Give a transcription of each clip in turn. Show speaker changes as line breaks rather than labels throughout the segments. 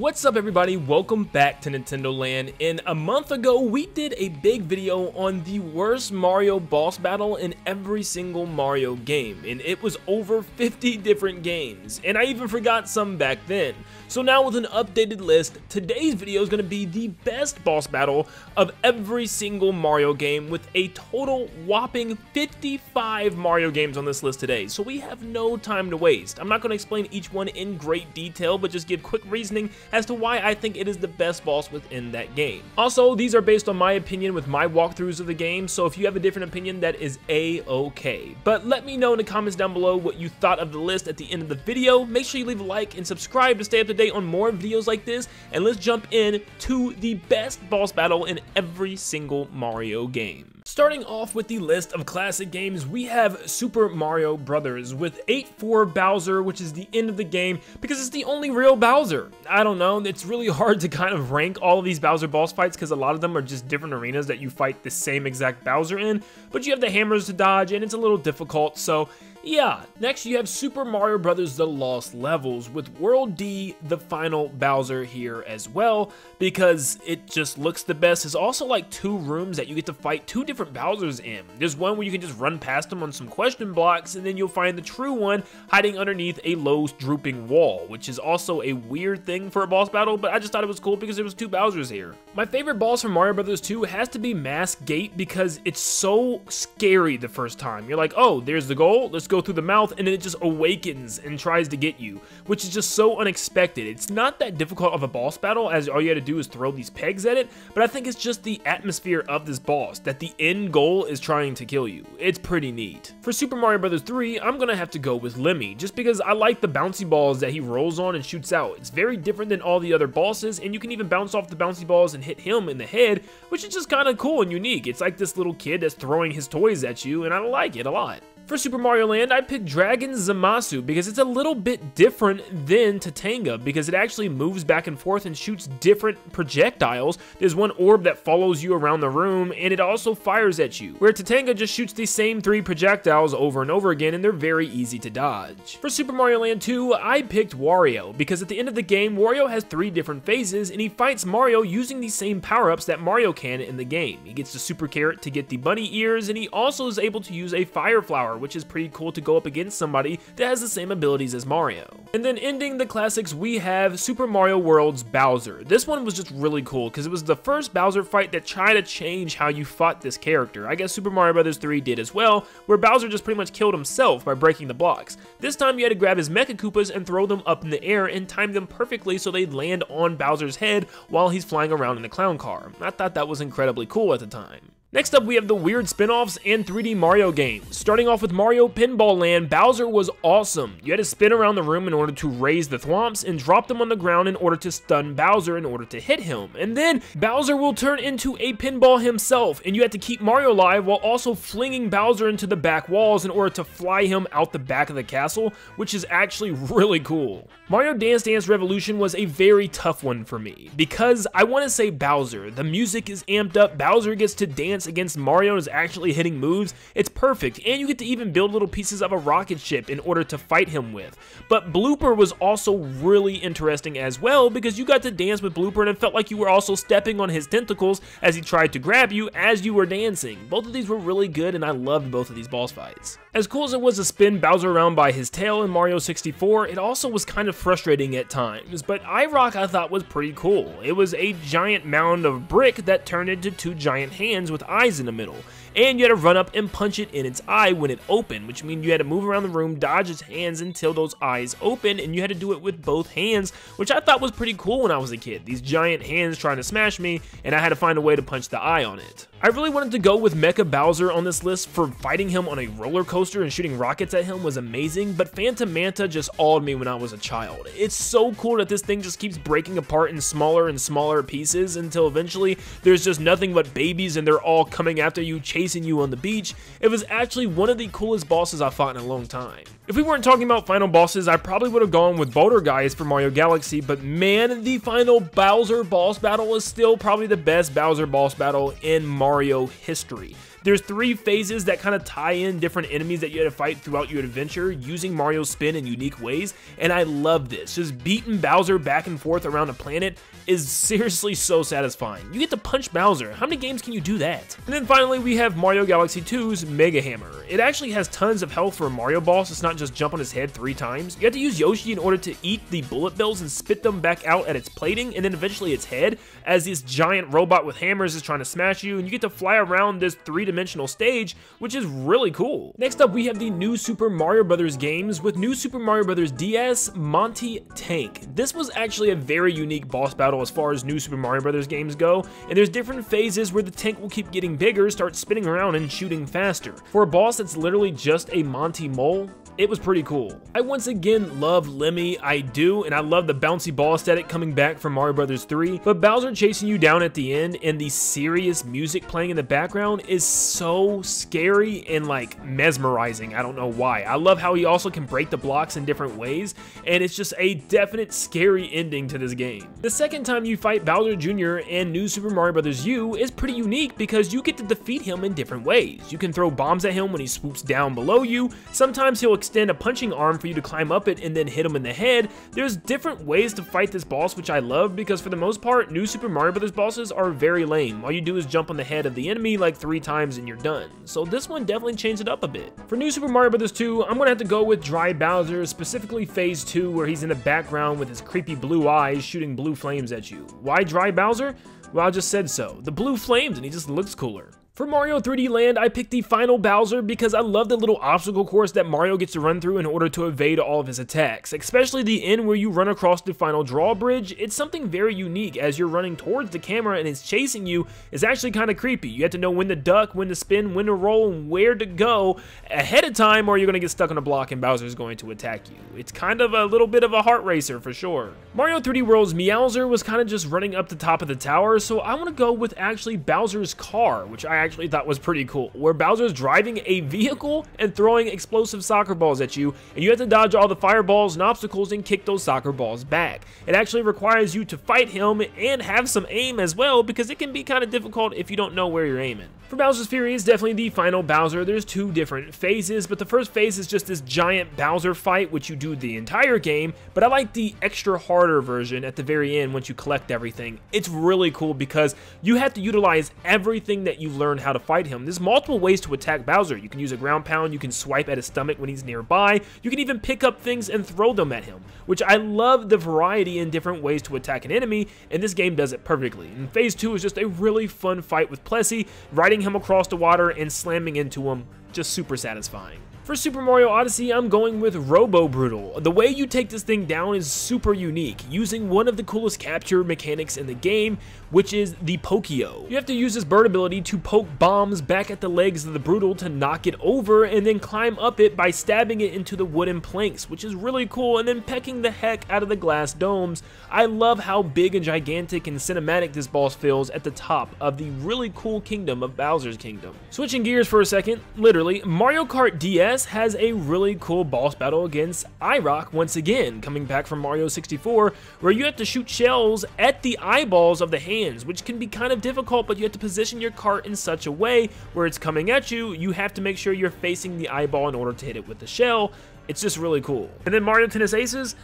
What's up everybody, welcome back to Nintendo Land. And a month ago we did a big video on the worst Mario boss battle in every single Mario game, and it was over 50 different games, and I even forgot some back then. So now with an updated list, today's video is going to be the best boss battle of every single Mario game, with a total whopping 55 Mario games on this list today, so we have no time to waste. I'm not going to explain each one in great detail, but just give quick reasoning as to why I think it is the best boss within that game. Also, these are based on my opinion with my walkthroughs of the game, so if you have a different opinion, that is a-okay. But let me know in the comments down below what you thought of the list at the end of the video. Make sure you leave a like and subscribe to stay up to date on more videos like this, and let's jump in to the best boss battle in every single Mario game. Starting off with the list of classic games, we have Super Mario Brothers with 8-4 Bowser, which is the end of the game because it's the only real Bowser. I don't know, it's really hard to kind of rank all of these Bowser boss fights because a lot of them are just different arenas that you fight the same exact Bowser in, but you have the hammers to dodge and it's a little difficult, so yeah. Next you have Super Mario Brothers The Lost Levels with World D, the final Bowser here as well, because it just looks the best. There's also like 2 rooms that you get to fight 2 different Bowsers in. There's one where you can just run past them on some question blocks, and then you'll find the true one hiding underneath a low drooping wall, which is also a weird thing for a boss battle, but I just thought it was cool because there was 2 Bowsers here. My favorite boss from Mario Brothers 2 has to be Mask Gate because it's so scary the first time. You're like, oh, there's the goal, let's go through the mouth, and then it just awakens and tries to get you, which is just so unexpected. It's not that difficult of a boss battle, as all you had to do is throw these pegs at it, but I think it's just the atmosphere of this boss, that the end goal is trying to kill you. It's pretty neat. For Super Mario Bros. 3, I'm gonna have to go with Lemmy, just because I like the bouncy balls that he rolls on and shoots out. It's very different than all the other bosses, and you can even bounce off the bouncy balls and hit him in the head, which is just kind of cool and unique. It's like this little kid that's throwing his toys at you, and I like it a lot. For Super Mario Land, I picked Dragon Zamasu because it's a little bit different than Tatanga because it actually moves back and forth and shoots different projectiles. There's one orb that follows you around the room, and it also fires at you, where Tatanga just shoots the same 3 projectiles over and over again, and they're very easy to dodge. For Super Mario Land 2, I picked Wario because at the end of the game, Wario has 3 different phases, and he fights Mario using the same power-ups that Mario can in the game. He gets the Super Carrot to get the bunny ears, and he also is able to use a Fire Flower, which is pretty cool to go up against somebody that has the same abilities as Mario. And then ending the classics, we have Super Mario World's Bowser. This one was just really cool because it was the first Bowser fight that tried to change how you fought this character. I guess Super Mario Bros. 3 did as well, where Bowser just pretty much killed himself by breaking the blocks. This time you had to grab his Mecha Koopas and throw them up in the air and time them perfectly so they'd land on Bowser's head while he's flying around in a clown car. I thought that was incredibly cool at the time. Next up, we have the weird spin-offs and 3D Mario games. Starting off with Mario Pinball Land, Bowser was awesome. You had to spin around the room in order to raise the thwomps and drop them on the ground in order to stun Bowser in order to hit him. And then Bowser will turn into a pinball himself, and you have to keep Mario alive while also flinging Bowser into the back walls in order to fly him out the back of the castle, which is actually really cool. Mario Dance Dance Revolution was a very tough one for me because I want to say Bowser. The music is amped up, Bowser gets to dance against Mario and is actually hitting moves. It's perfect, and you get to even build little pieces of a rocket ship in order to fight him with. But Blooper was also really interesting as well because you got to dance with Blooper and it felt like you were also stepping on his tentacles as he tried to grab you as you were dancing. Both of these were really good and I loved both of these boss fights. As cool as it was to spin Bowser around by his tail in Mario 64, it also was kind of frustrating at times, but iRock I thought was pretty cool. It was a giant mound of brick that turned into 2 giant hands with eyes in the middle, and you had to run up and punch it in its eye when it opened, which means you had to move around the room, dodge its hands until those eyes opened, and you had to do it with both hands, which I thought was pretty cool when I was a kid. These giant hands trying to smash me, and I had to find a way to punch the eye on it. I really wanted to go with Mecha Bowser on this list for fighting him on a roller coaster and shooting rockets at him was amazing, but Phantom Manta just awed me when I was a child. It's so cool that this thing just keeps breaking apart in smaller and smaller pieces until eventually there's just nothing but babies and they're all coming after you, chasing you on the beach. It was actually one of the coolest bosses I fought in a long time. If we weren't talking about final bosses, I probably would have gone with Boulder Guys for Mario Galaxy, but man, the final Bowser boss battle is still probably the best Bowser boss battle in Mario history. There's 3 phases that kind of tie in different enemies that you had to fight throughout your adventure using Mario's spin in unique ways, and I love this. Just beating Bowser back and forth around a planet is seriously so satisfying. You get to punch Bowser. How many games can you do that? And then finally we have Mario Galaxy 2's Mega Hammer. It actually has tons of health for a Mario boss. It's not just jump on his head 3 times. You have to use Yoshi in order to eat the bullet bills and spit them back out at its plating and then eventually its head as this giant robot with hammers is trying to smash you, and you get to fly around this 3-dimensional stage, which is really cool. Next up we have the New Super Mario Bros. Games with New Super Mario Bros. DS Monty Tank. This was actually a very unique boss battle as far as New Super Mario Bros. Games go, and there's different phases where the tank will keep getting bigger, start spinning around and shooting faster. For a boss that's literally just a Monty mole, it was pretty cool. I once again love Lemmy, I do, and I love the bouncy ball aesthetic coming back from Mario Bros. 3, but Bowser chasing you down at the end and the serious music playing in the background is so scary and like mesmerizing. I don't know why. I love how he also can break the blocks in different ways, and it's just a definite scary ending to this game. The second time you fight Bowser Jr. in New Super Mario Bros. U is pretty unique because you get to defeat him in different ways. You can throw bombs at him when he swoops down below you. Sometimes he'll extend a punching arm for you to climb up it and then hit him in the head. There's different ways to fight this boss, which I love because for the most part, New Super Mario Bros. Bosses are very lame. All you do is jump on the head of the enemy like 3 times and you're done. So this one definitely changed it up a bit. For New Super Mario Bros. 2, I'm gonna have to go with Dry Bowser, specifically Phase 2, where he's in the background with his creepy blue eyes shooting blue flames at you. Why Dry Bowser? Well, I just said so. The blue flames and he just looks cooler. For Mario 3D Land, I picked the final Bowser because I love the little obstacle course that Mario gets to run through in order to evade all of his attacks, especially the end where you run across the final drawbridge. It's something very unique as you're running towards the camera and it's chasing you. It's actually kind of creepy. You have to know when to duck, when to spin, when to roll, and where to go ahead of time or you're going to get stuck on a block and Bowser's going to attack you. It's kind of a little bit of a heart racer for sure. Mario 3D World's Meowser was kind of just running up the top of the tower, so I want to go with actually Bowser's car, which I actually thought was pretty cool, where Bowser's driving a vehicle and throwing explosive soccer balls at you, and you have to dodge all the fireballs and obstacles and kick those soccer balls back. It actually requires you to fight him and have some aim as well, because it can be kind of difficult if you don't know where you're aiming. For Bowser's Fury is definitely the final Bowser. There's 2 different phases, but the first phase is just this giant Bowser fight, which you do the entire game, but I like the extra harder version at the very end once you collect everything. It's really cool because you have to utilize everything that you've learned how to fight him. There's multiple ways to attack Bowser. You can use a ground pound, you can swipe at his stomach when he's nearby, you can even pick up things and throw them at him, which I love the variety in different ways to attack an enemy, and this game does it perfectly. And Phase 2 is just a really fun fight with Plessy, riding him across the water and slamming into him, just super satisfying. For Super Mario Odyssey, I'm going with Robo Brutal. The way you take this thing down is super unique, using one of the coolest capture mechanics in the game, which is the Pokio. You have to use this bird ability to poke bombs back at the legs of the Brutal to knock it over, and then climb up it by stabbing it into the wooden planks, which is really cool, and then pecking the heck out of the glass domes. I love how big and gigantic and cinematic this boss feels at the top of the really cool kingdom of Bowser's Kingdom. Switching gears for a second, literally, Mario Kart DS has a really cool boss battle against iRock once again, coming back from Mario 64, where you have to shoot shells at the eyeballs of the hands, which can be kind of difficult, but you have to position your cart in such a way where it's coming at you, you have to make sure you're facing the eyeball in order to hit it with the shell. It's just really cool. And then Mario Tennis Aces,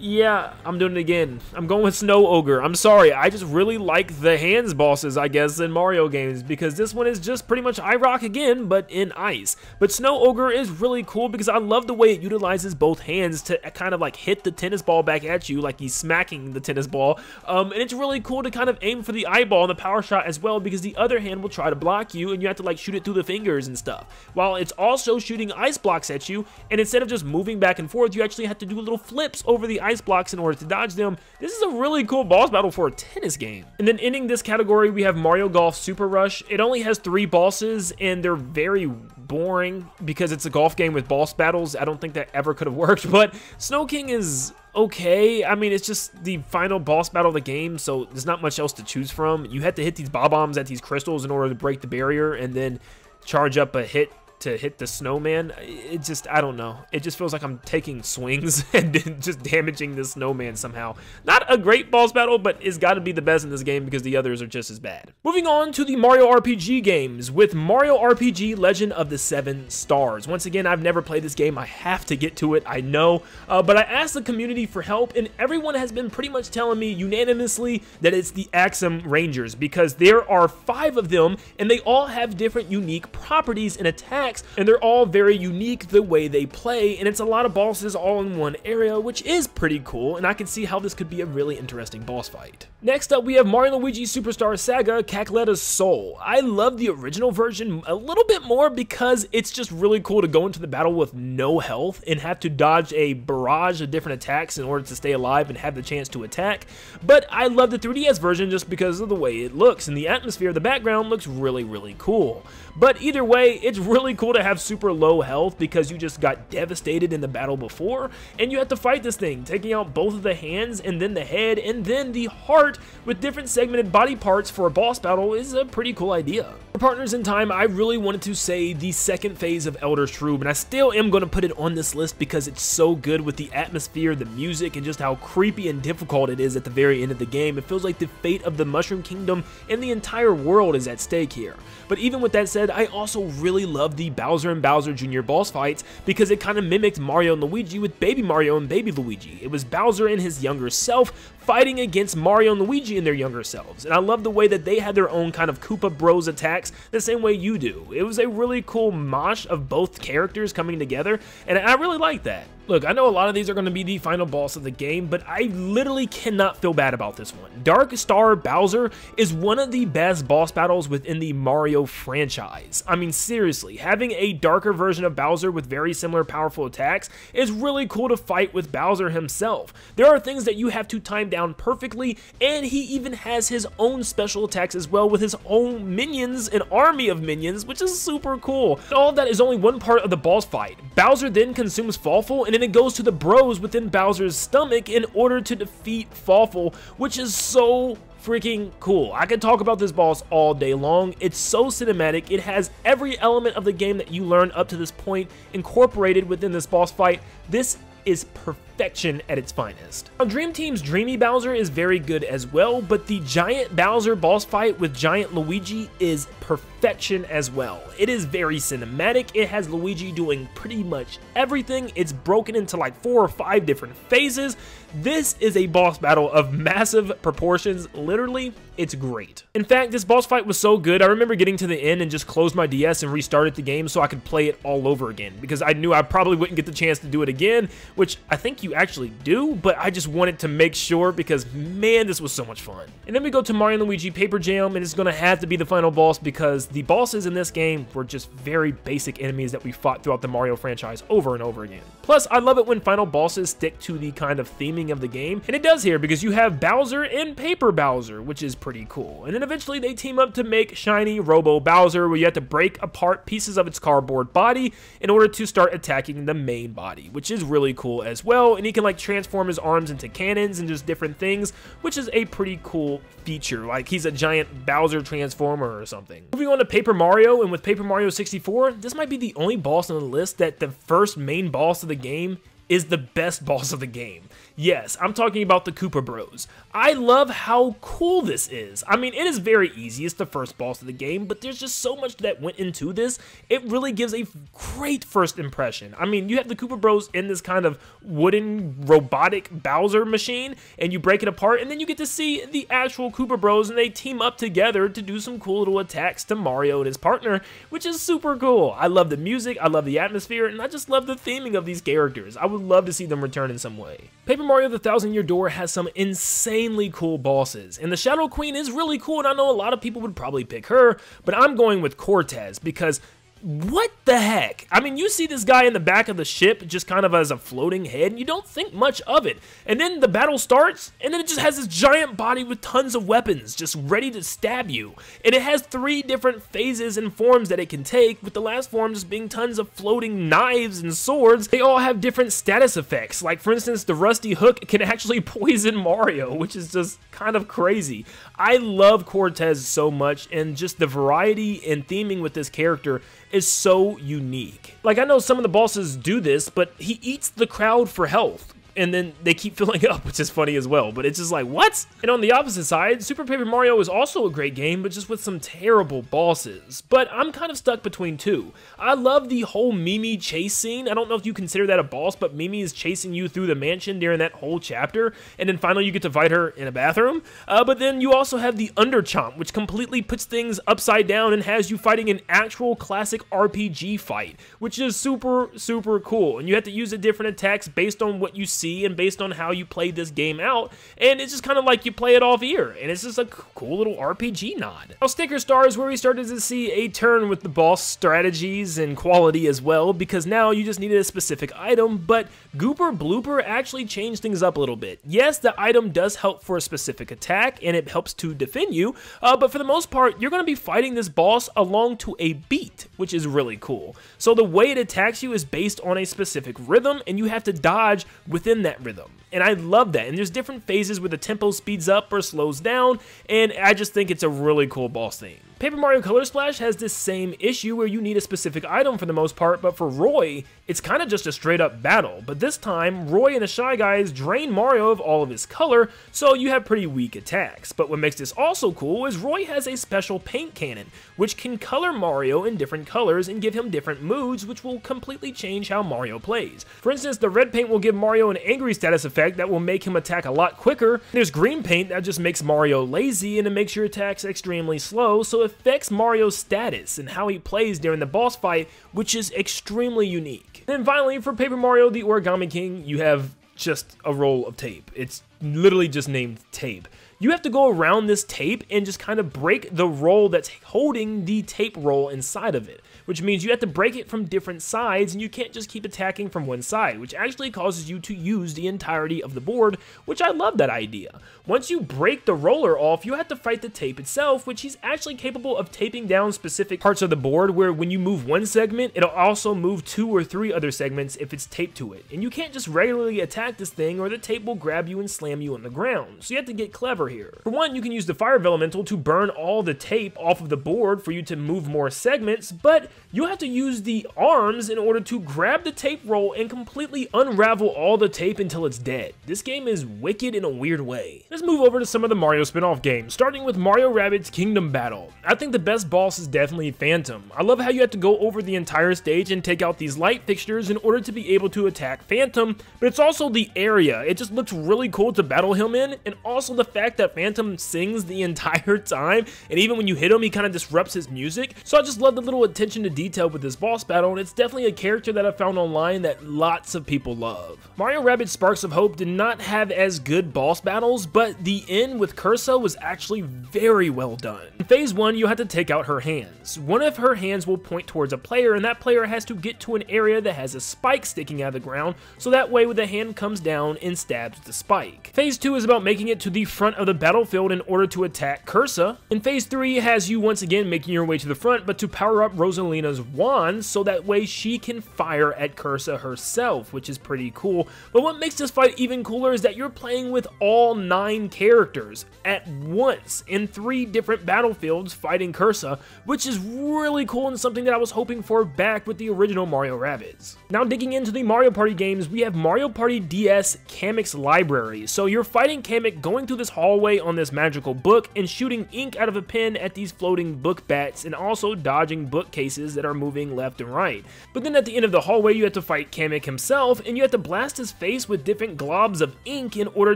yeah, I'm doing it again. I'm going with Snow Ogre. I'm sorry, I just really like the hands bosses, I guess, in Mario games, because this one is just pretty much iRock again, but in ice. But Snow Ogre is really cool because I love the way it utilizes both hands to kind of like hit the tennis ball back at you, like he's smacking the tennis ball. And it's really cool to kind of aim for the eyeball in the power shot as well, because the other hand will try to block you, and you have to like shoot it through the fingers and stuff. While it's also shooting ice blocks at you, and instead of just moving back and forth, you actually have to do little flips over the ice blocks in order to dodge them. This is a really cool boss battle for a tennis game. And then ending this category, we have Mario Golf Super Rush. It only has 3 bosses, and they're very boring because it's a golf game with boss battles. I don't think that ever could have worked, but Snow King is okay. I mean, it's just the final boss battle of the game, so there's not much else to choose from. You have to hit these bob-ombs at these crystals in order to break the barrier, and then charge up a hit to hit the snowman, it just, I don't know. It just feels like I'm taking swings and then just damaging the snowman somehow. Not a great boss battle, but it's got to be the best in this game because the others are just as bad. Moving on to the Mario RPG games with Mario RPG Legend of the Seven Stars. Once again, I've never played this game. I have to get to it, I know, but I asked the community for help, and everyone has been pretty much telling me unanimously that it's the Axem Rangers because there are 5 of them, and they all have different unique properties and attacks, and they're all very unique the way they play, and it's a lot of bosses all in one area, which is pretty cool, and I can see how this could be a really interesting boss fight. Next up, we have Mario & Luigi Superstar Saga Cackleta's Soul. I love the original version a little bit more because it's just really cool to go into the battle with no health and have to dodge a barrage of different attacks in order to stay alive and have the chance to attack. But I love the 3DS version just because of the way it looks, and the atmosphere of the background looks really, really cool. But either way, it's really cool to have super low health because you just got devastated in the battle before, and you have to fight this thing, taking out both of the hands and then the head and then the heart with different segmented body parts for a boss battle is a pretty cool idea. For partners in time, I really wanted to say the second phase of Elder Shroom, and I still am going to put it on this list because it's so good with the atmosphere, the music, and just how creepy and difficult it is at the very end of the game. It feels like the fate of the Mushroom Kingdom and the entire world is at stake here. But even with that said, I also really love the Bowser and Bowser Jr. boss fights because it kind of mimicked Mario and Luigi with Baby Mario and Baby Luigi. It was Bowser and his younger self fighting against Mario and Luigi and their younger selves. And I love the way that they had their own kind of Koopa Bros attacks the same way you do. It was a really cool mosh of both characters coming together, and I really like that. Look, I know a lot of these are going to be the final boss of the game, but I literally cannot feel bad about this one. Dark Star Bowser is one of the best boss battles within the Mario franchise. I mean, seriously, having a darker version of Bowser with very similar powerful attacks is really cool to fight with Bowser himself. There are things that you have to time down perfectly, and he even has his own special attacks as well with his own minions, an army of minions, which is super cool. And all of that is only one part of the boss fight. Bowser then consumes Fawful, and then it goes to the bros within Bowser's stomach in order to defeat Fawful, which is so freaking cool. I could talk about this boss all day long. It's so cinematic. It has every element of the game that you learned up to this point incorporated within this boss fight. This is perfection at its finest. Now, Dream Team's Dreamy Bowser is very good as well, but the Giant Bowser boss fight with Giant Luigi is perfection as well. It is very cinematic. It has Luigi doing pretty much everything. It's broken into like 4 or 5 different phases. This is a boss battle of massive proportions. Literally, it's great. In fact, this boss fight was so good, I remember getting to the end and just closed my DS and restarted the game so I could play it all over again, because I knew I probably wouldn't get the chance to do it again, which I think you actually do, but I just wanted to make sure because, man, this was so much fun. And then we go to Mario & Luigi Paper Jam, and it's going to have to be the final boss because the bosses in this game were just very basic enemies that we fought throughout the Mario franchise over and over again. Plus, I love it when final bosses stick to the kind of theming of the game, and it does here because you have Bowser and Paper Bowser, which is pretty cool. And then eventually they team up to make Shiny Robo Bowser, where you have to break apart pieces of its cardboard body in order to start attacking the main body, which is really cool as well. And he can like transform his arms into cannons and just different things, which is a pretty cool feature. Like he's a giant Bowser transformer or something. Moving on to Paper Mario, and with Paper Mario 64, this might be the only boss on the list that the first main boss of the game is the best boss of the game. Yes, I'm talking about the Koopa Bros. I love how cool this is. I mean, it is very easy. It's the first boss of the game, but there's just so much that went into this. It really gives a great first impression. I mean, you have the Koopa Bros in this kind of wooden robotic Bowser machine, and you break it apart, and then you get to see the actual Koopa Bros, and they team up together to do some cool little attacks to Mario and his partner, which is super cool. I love the music, I love the atmosphere, and I just love the theming of these characters. I would love to see them return in some way. Paper Mario the Thousand Year Door has some insanely cool bosses, and the Shadow Queen is really cool, and I know a lot of people would probably pick her, but I'm going with Cortez because what the heck? I mean, you see this guy in the back of the ship just kind of as a floating head, and you don't think much of it. And then the battle starts, and then it just has this giant body with tons of weapons just ready to stab you. And it has 3 different phases and forms that it can take, with the last form just being tons of floating knives and swords. They all have different status effects. Like, for instance, the Rusty Hook can actually poison Mario, which is just kind of crazy. I love Cortez so much, and just the variety and theming with this character is so unique. Like, I know some of the bosses do this, but he eats the crowd for health, and then they keep filling up, which is funny as well, but it's just like, what? And on the opposite side, Super Paper Mario is also a great game, but just with some terrible bosses. But I'm kind of stuck between two. I love the whole Mimi chase scene. I don't know if you consider that a boss, but Mimi is chasing you through the mansion during that whole chapter, and then finally you get to fight her in a bathroom. But then you also have the Underchomp, which completely puts things upside down and has you fighting an actual classic RPG fight, which is super, super cool. And you have to use the different attacks based on what you see and based on how you play this game out, and it's just kind of like you play it off ear, and it's just a cool little RPG nod. Now, Sticker Star is where we started to see a turn with the boss strategies and quality as well, because now you just needed a specific item, but Gooper Blooper actually changed things up a little bit. Yes, the item does help for a specific attack, and it helps to defend you, but for the most part, you're going to be fighting this boss along to a beat, which is really cool. So the way it attacks you is based on a specific rhythm, and you have to dodge within that rhythm. And I love that. And there's different phases where the tempo speeds up or slows down, and I just think it's a really cool boss theme. Paper Mario Color Splash has this same issue where you need a specific item for the most part, but for Roy, it's kind of just a straight up battle. But this time, Roy and the Shy Guys drain Mario of all of his color, so you have pretty weak attacks. But what makes this also cool is Roy has a special paint cannon, which can color Mario in different colors and give him different moods, which will completely change how Mario plays. For instance, the red paint will give Mario an angry status effect that will make him attack a lot quicker. There's green paint that just makes Mario lazy, and it makes your attacks extremely slow, so it affects Mario's status and how he plays during the boss fight, which is extremely unique. Then finally, for Paper Mario the Origami King, you have just a roll of tape. It's literally just named tape. You have to go around this tape and just kind of break the roll that's holding the tape roll inside of it, which means you have to break it from different sides, and you can't just keep attacking from one side, which actually causes you to use the entirety of the board, which I love that idea. Once you break the roller off, you have to fight the tape itself, which he's actually capable of taping down specific parts of the board, where when you move one segment, it'll also move 2 or 3 other segments if it's taped to it. And you can't just regularly attack this thing, or the tape will grab you and slam you on the ground, so you have to get clever here. For one, you can use the Fire Elemental to burn all the tape off of the board for you to move more segments, but you have to use the arms in order to grab the tape roll and completely unravel all the tape until it's dead. This game is wicked in a weird way. Let's move over to some of the Mario spin-off games, starting with Mario Rabbids Kingdom Battle. I think the best boss is definitely Phantom. I love how you have to go over the entire stage and take out these light fixtures in order to be able to attack Phantom, but it's also the area. It just looks really cool to battle him in, and also the fact that Phantom sings the entire time, and even when you hit him, he kind of disrupts his music. So I just love the little attention to detail with this boss battle, and it's definitely a character that I found online that lots of people love. Mario Rabbids Sparks of Hope did not have as good boss battles, but the end with Cursa was actually very well done. In Phase 1, you have to take out her hands. One of her hands will point towards a player, and that player has to get to an area that has a spike sticking out of the ground, so that way when the hand comes down and stabs the spike. Phase 2 is about making it to the front of the battlefield in order to attack Cursa. And Phase 3 has you once again making your way to the front, but to power up Rosalina's wand, so that way she can fire at Cursa herself, which is pretty cool. But what makes this fight even cooler is that you're playing with all 9 characters at once in 3 different battlefields fighting Cursa, which is really cool and something that I was hoping for back with the original Mario Rabbids. Now digging into the Mario Party games, we have Mario Party DS Kamek's Library. So you're fighting Kamek going through this hallway on this magical book and shooting ink out of a pen at these floating book bats, and also dodging bookcases that are moving left and right. But then at the end of the hallway, you have to fight Kamek himself, and you have to blast his face with different globs of ink in order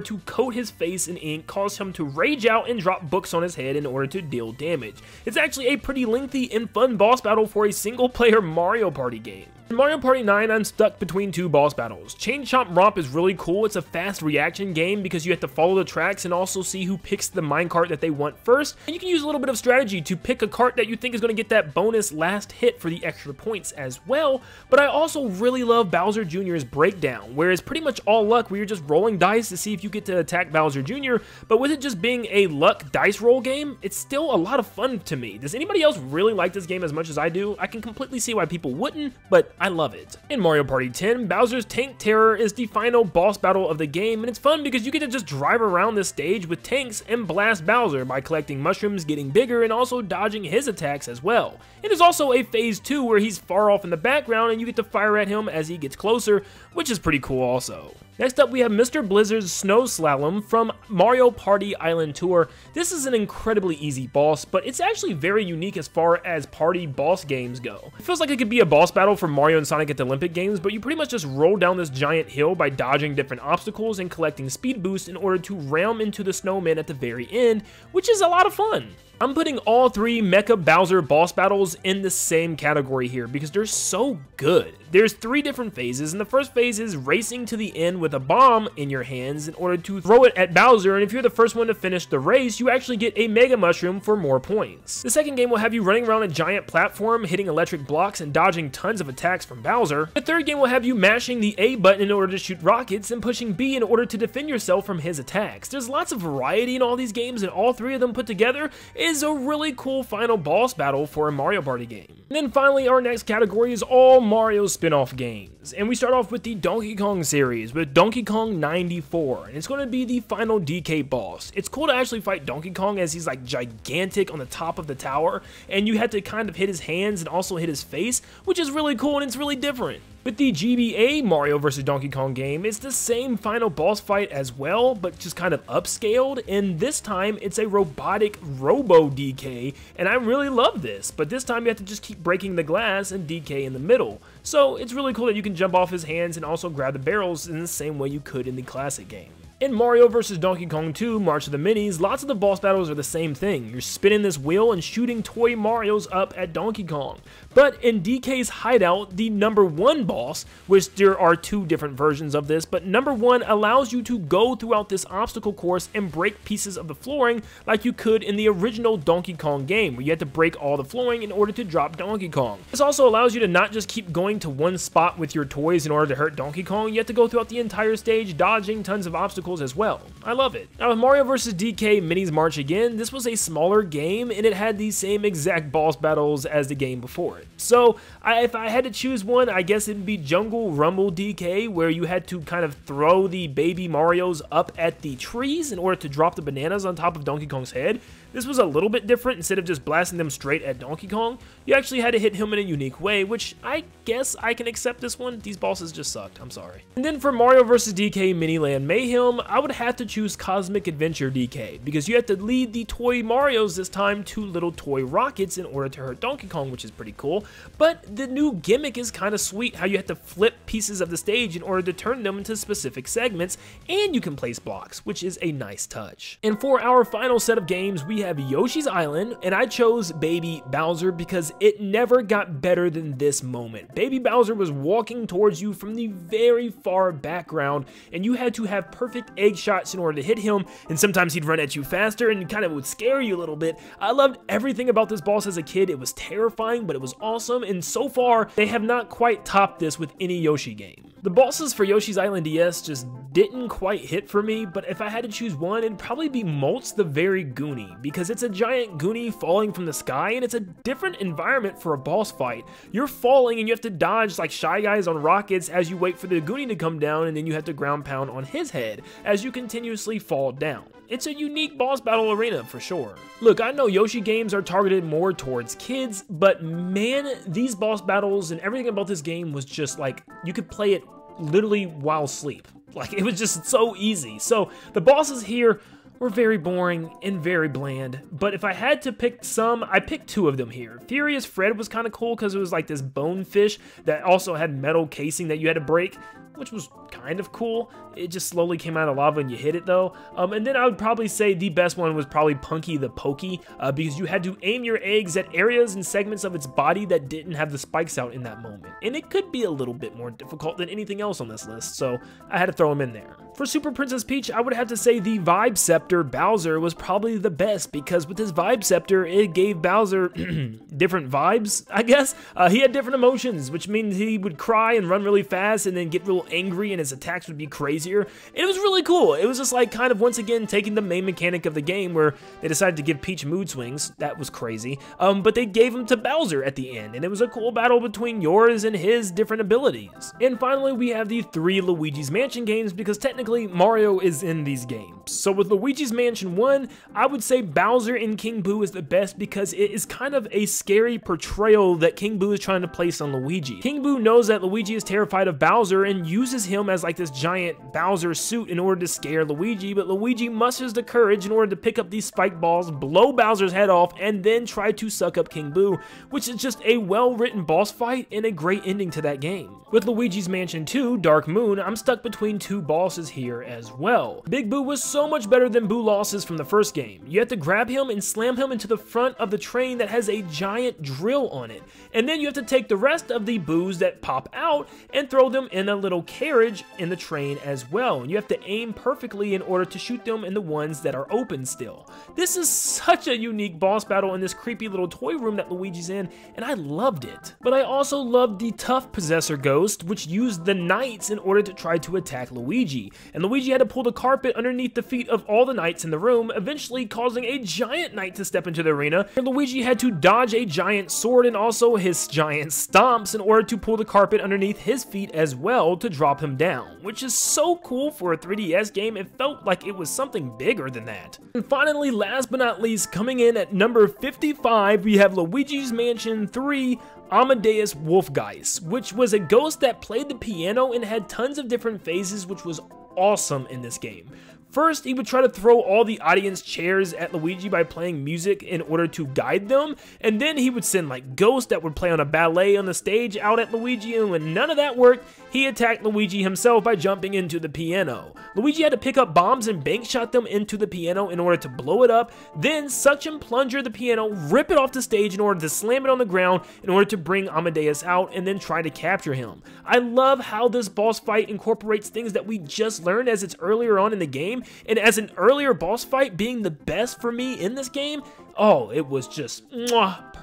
to coat his face in ink, cause him to rage out and drop books on his head in order to deal damage. It's actually a pretty lengthy and fun boss battle for a single player Mario Party game. In Mario Party 9, I'm stuck between 2 boss battles. Chain Chomp Romp is really cool. It's a fast reaction game because you have to follow the tracks and also see who picks the minecart that they want first. And you can use a little bit of strategy to pick a cart that you think is going to get that bonus last hit for the extra points as well. But I also really love Bowser Jr.'s Breakdown, where it's pretty much all luck where you're just rolling dice to see if you get to attack Bowser Jr. But with it just being a luck dice roll game, it's still a lot of fun to me. Does anybody else really like this game as much as I do? I can completely see why people wouldn't, but I love it. In Mario Party 10, Bowser's Tank Terror is the final boss battle of the game, and it's fun because you get to just drive around the stage with tanks and blast Bowser by collecting mushrooms, getting bigger, and also dodging his attacks as well. It is also a a phase 2 where he's far off in the background and you get to fire at him as he gets closer, which is pretty cool also. Next up, we have Mr. Blizzard's Snow Slalom from Mario Party Island Tour. This is an incredibly easy boss, but it's actually very unique as far as party boss games go. It feels like it could be a boss battle for Mario and Sonic at the Olympic Games, but you pretty much just roll down this giant hill by dodging different obstacles and collecting speed boosts in order to ram into the snowman at the very end, which is a lot of fun. I'm putting all 3 Mecha Bowser boss battles in the same category here because they're so good. There's 3 different phases, and the first phase is racing to the end with a bomb in your hands in order to throw it at Bowser, and if you're the first one to finish the race, you actually get a Mega Mushroom for more points. The second game will have you running around a giant platform, hitting electric blocks, and dodging tons of attacks from Bowser. The third game will have you mashing the A button in order to shoot rockets and pushing B in order to defend yourself from his attacks. There's lots of variety in all these games, and all 3 of them put together is a really cool final boss battle for a Mario Party game. And then finally, our next category is all Mario spin-off games. And we start off with the Donkey Kong series with Donkey Kong 94. And it's going to be the final DK boss. It's cool to actually fight Donkey Kong as he's like gigantic on the top of the tower. And you have to kind of hit his hands and also hit his face, which is really cool and it's really different. With the GBA Mario vs. Donkey Kong game, it's the same final boss fight as well, but just kind of upscaled, and this time it's a robotic Robo DK, and I really love this, but this time you have to just keep breaking the glass and DK in the middle. So it's really cool that you can jump off his hands and also grab the barrels in the same way you could in the classic game. In Mario vs. Donkey Kong 2 March of the Minis, lots of the boss battles are the same thing. You're spinning this wheel and shooting toy Marios up at Donkey Kong. But in DK's Hideout, the number 1 boss, which there are 2 different versions of this, but number 1 allows you to go throughout this obstacle course and break pieces of the flooring like you could in the original Donkey Kong game, where you had to break all the flooring in order to drop Donkey Kong. This also allows you to not just keep going to one spot with your toys in order to hurt Donkey Kong, you have to go throughout the entire stage dodging tons of obstacles as well. I love it. Now with Mario vs. DK Minis March again, this was a smaller game and it had the same exact boss battles as the game before it. So if I had to choose one, I guess it'd be Jungle Rumble DK, where you had to kind of throw the baby Marios up at the trees in order to drop the bananas on top of Donkey Kong's head. This was a little bit different. Instead of just blasting them straight at Donkey Kong, you actually had to hit him in a unique way, which I guess I can accept this one. These bosses just sucked, I'm sorry. And then for Mario vs. DK Miniland Mayhem, I would have to choose Cosmic Adventure DK, because you have to lead the toy Marios this time to little toy rockets in order to hurt Donkey Kong, which is pretty cool. But the new gimmick is kind of sweet, how you have to flip pieces of the stage in order to turn them into specific segments, and you can place blocks, which is a nice touch. And for our final set of games, we have Yoshi's Island, and I chose Baby Bowser because it never got better than this moment. Baby Bowser was walking towards you from the very far background, and you had to have perfect egg shots in order to hit him, and sometimes he'd run at you faster and kind of would scare you a little bit. I loved everything about this boss as a kid. It was terrifying, but it was awesome, and so far, they have not quite topped this with any Yoshi game. The bosses for Yoshi's Island DS just didn't quite hit for me, but if I had to choose one, it'd probably be Moltz the Very Goonie, because it's a giant Goonie falling from the sky, and it's a different environment for a boss fight. You're falling, and you have to dodge like Shy Guys on rockets as you wait for the Goonie to come down, and then you have to ground pound on his head as you continuously fall down. It's a unique boss battle arena for sure. Look, I know Yoshi games are targeted more towards kids, but man, these boss battles and everything about this game was just like, you could play it literally while asleep. Like, it was just so easy. So the bosses here were very boring and very bland, but if I had to pick some, I picked 2 of them here. Furious Fred was kind of cool because it was like this bonefish that also had metal casing that you had to break, which was kind of cool. It just slowly came out of lava when you hit it though. And then I would probably say the best one was probably Punky the Pokey, because you had to aim your eggs at areas and segments of its body that didn't have the spikes out in that moment. And it could be a little bit more difficult than anything else on this list, so I had to throw him in there. For Super Princess Peach, I would have to say the Vibe Scepter Bowser was probably the best, because with his Vibe Scepter, it gave Bowser different vibes, I guess. He had different emotions, which means he would cry and run really fast and then get real angry and his attacks would be crazier. And it was really cool. It was just like kind of once again taking the main mechanic of the game where they decided to give Peach mood swings. That was crazy. But they gave them to Bowser at the end, and it was a cool battle between yours and his different abilities. And finally, we have the 3 Luigi's Mansion games, because technically Mario is in these games. jumps. So with Luigi's Mansion 1, I would say Bowser in King Boo is the best because it is kind of a scary portrayal that King Boo is trying to place on Luigi. King Boo knows that Luigi is terrified of Bowser and uses him as like this giant Bowser suit in order to scare Luigi, but Luigi musters the courage in order to pick up these spike balls, blow Bowser's head off, and then try to suck up King Boo, which is just a well-written boss fight and a great ending to that game. With Luigi's Mansion 2, Dark Moon, I'm stuck between two bosses here as well. Big Boo was so much better than Boo losses from the first game. You have to grab him and slam him into the front of the train that has a giant drill on it, and then you have to take the rest of the Boos that pop out and throw them in a little carriage in the train as well, and you have to aim perfectly in order to shoot them in the ones that are open still. This is such a unique boss battle in this creepy little toy room that Luigi's in, and I loved it. But I also loved the tough Possessor Ghost, which used the knights in order to try to attack Luigi, and Luigi had to pull the carpet underneath the feet of all the knights in the room, eventually causing a giant knight to step into the arena, and Luigi had to dodge a giant sword and also his giant stomps in order to pull the carpet underneath his feet as well to drop him down, which is so cool for a 3DS game. It felt like it was something bigger than that. And finally, last but not least, coming in at number 55, we have Luigi's Mansion 3, Amadeus Wolfgeist, which was a ghost that played the piano and had tons of different phases, which was awesome in this game. First, he would try to throw all the audience chairs at Luigi by playing music in order to guide them, and then he would send like ghosts that would play on a ballet on the stage out at Luigi, and when none of that worked, he attacked Luigi himself by jumping into the piano. Luigi had to pick up bombs and bank shot them into the piano in order to blow it up, then suction plunger the piano, rip it off the stage in order to slam it on the ground in order to bring Amadeus out and then try to capture him. I love how this boss fight incorporates things that we just learned as it's earlier on in the game, and as an earlier boss fight being the best for me in this game, oh, it was just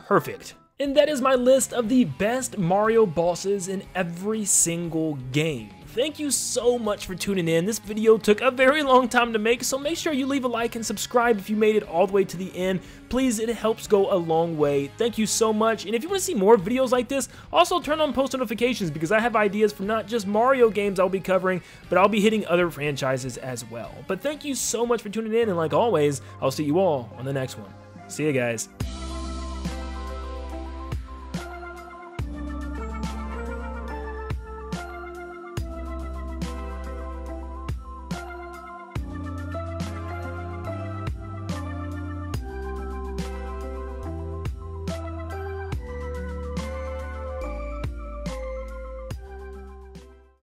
perfect. And that is my list of the best Mario bosses in every single game. Thank you so much for tuning in. This video took a very long time to make, so make sure you leave a like and subscribe if you made it all the way to the end. Please, it helps go a long way. Thank you so much. And if you want to see more videos like this, also turn on post notifications because I have ideas for not just Mario games I'll be covering, but I'll be hitting other franchises as well. But thank you so much for tuning in, and like always, I'll see you all on the next one. See you guys.